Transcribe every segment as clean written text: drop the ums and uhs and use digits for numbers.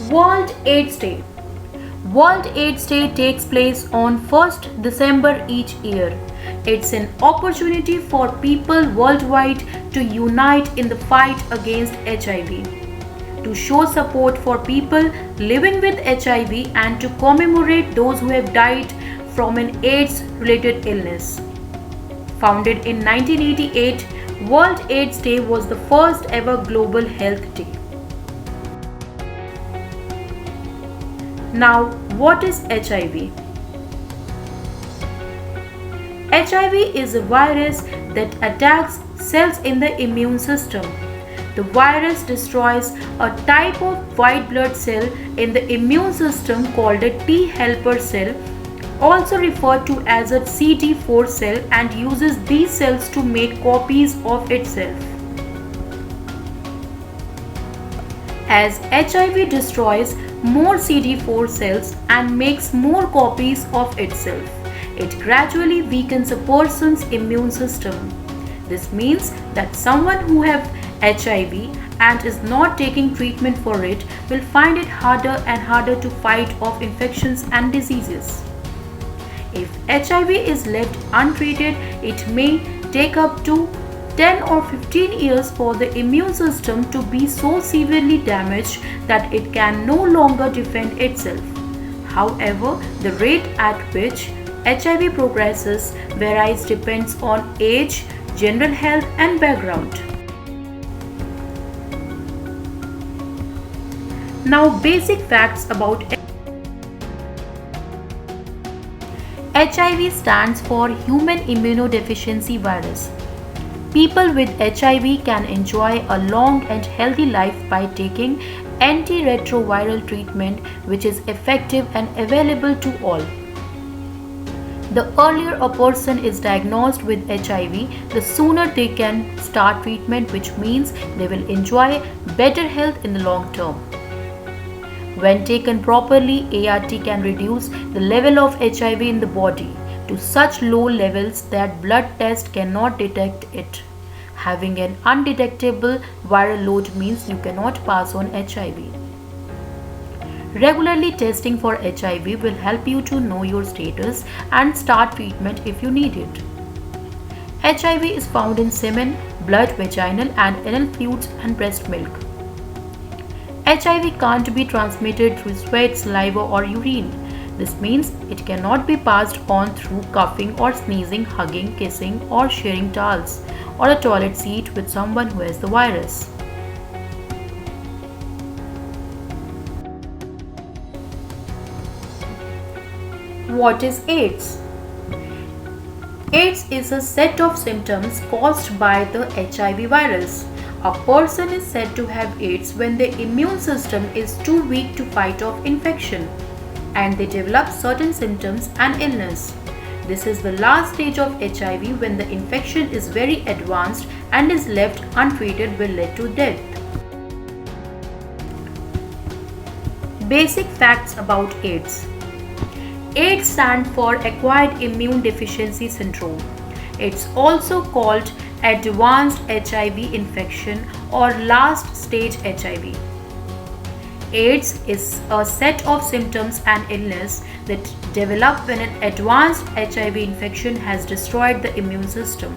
World AIDS Day. World AIDS Day takes place on 1st December each year. It's an opportunity for people worldwide to unite in the fight against HIV, to show support for people living with HIV, and to commemorate those who have died from an AIDS related illness. Founded in 1988, World AIDS Day was the first ever global health day. Now, what is HIV? HIV is a virus that attacks cells in the immune system. The virus destroys a type of white blood cell in the immune system called a T helper cell, also referred to as a CD4 cell, and uses these cells to make copies of itself. As HIV destroys more CD4 cells and makes more copies of itself, it gradually weakens a person's immune system. This means that someone who has HIV and is not taking treatment for it will find it harder and harder to fight off infections and diseases. If HIV is left untreated, it may take up to 10 or 15 years for the immune system to be so severely damaged that it can no longer defend itself. However, the rate at which HIV progresses varies depends on age, general health and background. Now, basic facts about HIV stands for Human Immunodeficiency Virus. People with HIV can enjoy a long and healthy life by taking antiretroviral treatment, which is effective and available to all. The earlier a person is diagnosed with HIV, the sooner they can start treatment, which means they will enjoy better health in the long term. When taken properly, ART can reduce the level of HIV in the body to such low levels that blood test cannot detect it. Having an undetectable viral load means you cannot pass on HIV. Regularly testing for HIV will help you to know your status and start treatment if you need it. HIV is found in semen, blood, vaginal and anal fluids and breast milk. HIV can't be transmitted through sweat, saliva or urine. This means it cannot be passed on through coughing or sneezing, hugging, kissing or sharing towels or a toilet seat with someone who has the virus. What is AIDS? AIDS is a set of symptoms caused by the HIV virus. A person is said to have AIDS when the immune system is too weak to fight off infection and they develop certain symptoms and illness. This is the last stage of HIV when the infection is very advanced and is left untreated will lead to death. Basic facts about AIDS. AIDS stands for Acquired Immune Deficiency Syndrome. It's also called Advanced HIV infection or Last Stage HIV. AIDS is a set of symptoms and illness that develop when an advanced HIV infection has destroyed the immune system.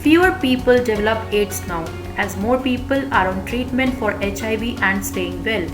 Fewer people develop AIDS now, as more people are on treatment for HIV and staying well.